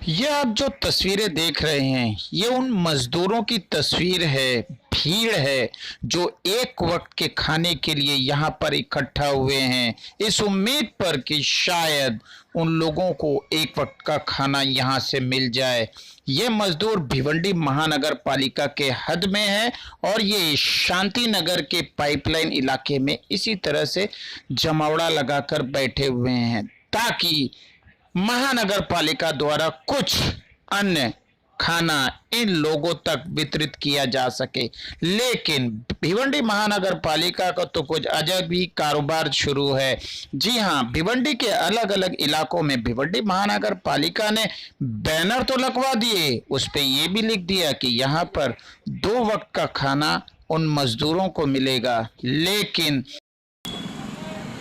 ये आप जो तस्वीरें देख रहे हैं, ये उन मजदूरों की तस्वीर है। भीड़ है जो एक वक्त के खाने के लिए यहाँ पर इकट्ठा हुए हैं, इस उम्मीद पर कि शायद उन लोगों को एक वक्त का खाना यहाँ से मिल जाए। ये मजदूर भिवंडी महानगर पालिका के हद में है और ये शांति नगर के पाइपलाइन इलाके में इसी तरह से जमावड़ा लगाकर बैठे हुए हैं ताकि महानगर पालिका द्वारा कुछ अन्य खाना इन लोगों तक वितरित किया जा सके। लेकिन भिवंडी महानगर पालिका का तो कुछ अजब ही कारोबार शुरू है। जी हां, भिवंडी के अलग अलग इलाकों में भिवंडी महानगर पालिका ने बैनर तो लगवा दिए, उस पे ये भी लिख दिया कि यहाँ पर 2 वक्त का खाना उन मजदूरों को मिलेगा। लेकिन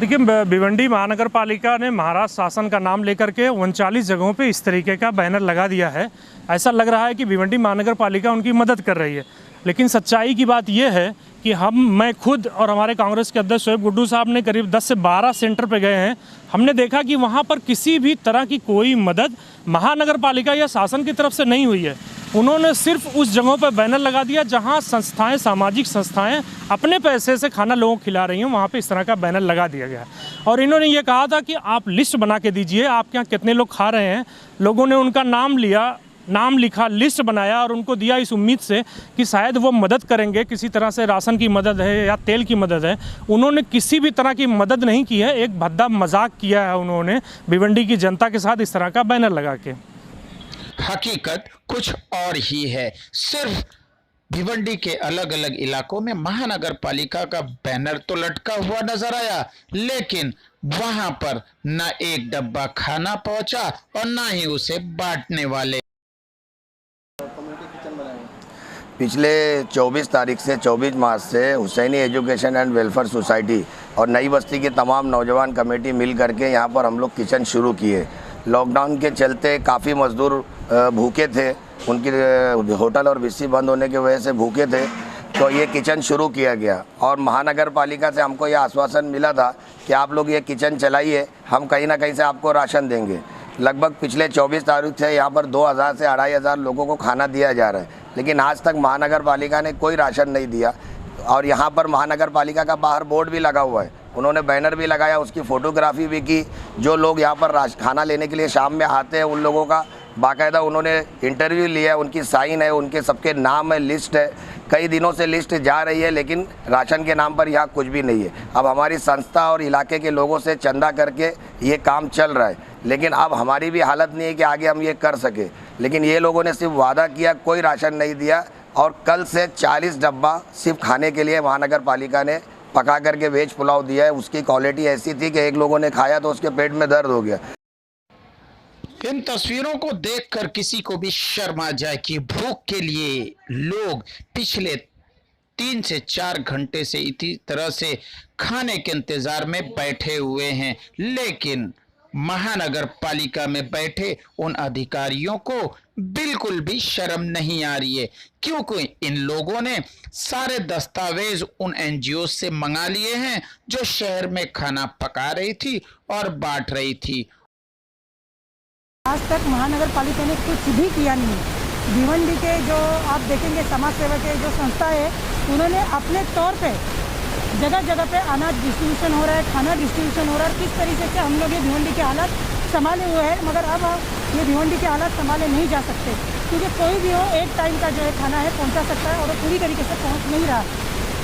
देखिए, भिवंडी महानगर पालिका ने महाराष्ट्र शासन का नाम लेकर के 39 जगहों पे इस तरीके का बैनर लगा दिया है। ऐसा लग रहा है कि भिवंडी महानगर पालिका उनकी मदद कर रही है, लेकिन सच्चाई की बात यह है कि मैं खुद और हमारे कांग्रेस के अध्यक्ष शोएब गुड्डू साहब ने करीब 10 से 12 सेंटर पे गए हैं। हमने देखा कि वहाँ पर किसी भी तरह की कोई मदद महानगर पालिका या शासन की तरफ से नहीं हुई है। उन्होंने सिर्फ उस जगहों पर बैनर लगा दिया जहां संस्थाएं, सामाजिक संस्थाएं अपने पैसे से खाना लोगों को खिला रही हैं, वहां पे इस तरह का बैनर लगा दिया गया। और इन्होंने ये कहा था कि आप लिस्ट बना के दीजिए, आपके यहाँ कितने लोग खा रहे हैं। लोगों ने उनका नाम लिखा, लिस्ट बनाया और उनको दिया इस उम्मीद से कि शायद वो मदद करेंगे, किसी तरह से राशन की मदद है या तेल की मदद है। उन्होंने किसी भी तरह की मदद नहीं की है, एक भद्दा मजाक किया है उन्होंने भिवंडी की जनता के साथ इस तरह का बैनर लगा के। हकीकत कुछ और ही है। सिर्फ भिवंडी के अलग अलग इलाकों में महानगर पालिका का बैनर तो लटका हुआ नजर आया, लेकिन वहां पर न एक डब्बा खाना पहुंचा और न ही उसे बांटने वाले। पिछले 24 तारीख से 24 मार्च से Husaini education and welfare society और नई बस्ती की तमाम नौजवान कमेटी मिल करके यहाँ पर हम लोग किचन शुरू किए। लॉकडाउन के चलते काफ़ी मजदूर भूखे थे, उनकी होटल और बिस्सी बंद होने की वजह से भूखे थे, तो ये किचन शुरू किया गया। और महानगर पालिका से हमको ये आश्वासन मिला था कि आप लोग ये किचन चलाइए, हम कहीं ना कहीं से आपको राशन देंगे। लगभग पिछले 24 तारीख से यहाँ पर 2000 से 2500 लोगों को खाना दिया जा रहा है, लेकिन आज तक महानगर पालिका ने कोई राशन नहीं दिया। और यहाँ पर महानगर पालिका का बाहर बोर्ड भी लगा हुआ है, उन्होंने बैनर भी लगाया, उसकी फ़ोटोग्राफी भी की। जो लोग यहाँ पर खाना लेने के लिए शाम में आते हैं उन लोगों का बाकायदा उन्होंने इंटरव्यू लिया, उनकी साइन है, उनके सबके नाम है, लिस्ट है। कई दिनों से लिस्ट जा रही है, लेकिन राशन के नाम पर यहाँ कुछ भी नहीं है। अब हमारी संस्था और इलाके के लोगों से चंदा करके ये काम चल रहा है, लेकिन अब हमारी भी हालत नहीं है कि आगे हम ये कर सके। लेकिन ये लोगों ने सिर्फ वादा किया, कोई राशन नहीं दिया। और कल से 40 डब्बा सिर्फ खाने के लिए महानगर पालिका ने पका करके वेज पुलाव दिया है। उसकी क्वालिटी ऐसी थी कि एक लोगों ने खाया तो उसके पेट में दर्द हो गया। इन तस्वीरों को देखकर किसी को भी शर्म आ जाए कि भूख के लिए लोग पिछले 3 से 4 घंटे से इसी तरह से खाने के इंतजार में बैठे हुए हैं। लेकिन महानगर पालिका में बैठे उन अधिकारियों को बिल्कुल भी शर्म नहीं आ रही है, क्योंकि इन लोगों ने सारे दस्तावेज उन एनजीओ से मंगा लिए हैं जो शहर में खाना पका रही थी और बांट रही थी। आज तक महानगर पालिका ने कुछ भी किया नहीं। भिवंडी के जो आप देखेंगे समाज सेवा के जो संस्था है, उन्होंने अपने तौर पे जगह जगह पे अनाज डिस्ट्रीब्यूशन हो रहा है, खाना डिस्ट्रीब्यूशन हो रहा है। किस तरीके से हम लोग ये भिवंडी के हालात संभाले हुए हैं, मगर अब ये भिवंडी के हालात संभाले नहीं जा सकते, क्योंकि कोई भी हो एक टाइम का जो है खाना है पहुंचा सकता है और वो पूरी तरीके से पहुंच नहीं रहा।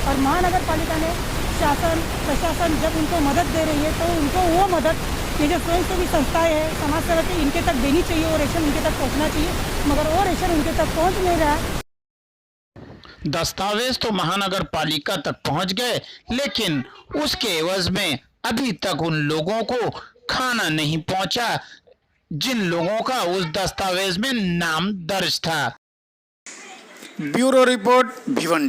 और महानगर पालिका ने शासन प्रशासन जब उनको मदद दे रही है तो उनको वो मदद ये जो स्वयंसेवी संस्थाएं हैं, समाज सेवा की, इनके तक देनी चाहिए, वो रेशन उनके तक पहुँचना चाहिए, मगर वो रेशन उनके तक पहुँच नहीं रहा है। दस्तावेज तो महानगर पालिका तक पहुंच गए, लेकिन उसके एवज में अभी तक उन लोगों को खाना नहीं पहुंचा जिन लोगों का उस दस्तावेज में नाम दर्ज था। Bureau report Bhiwandi.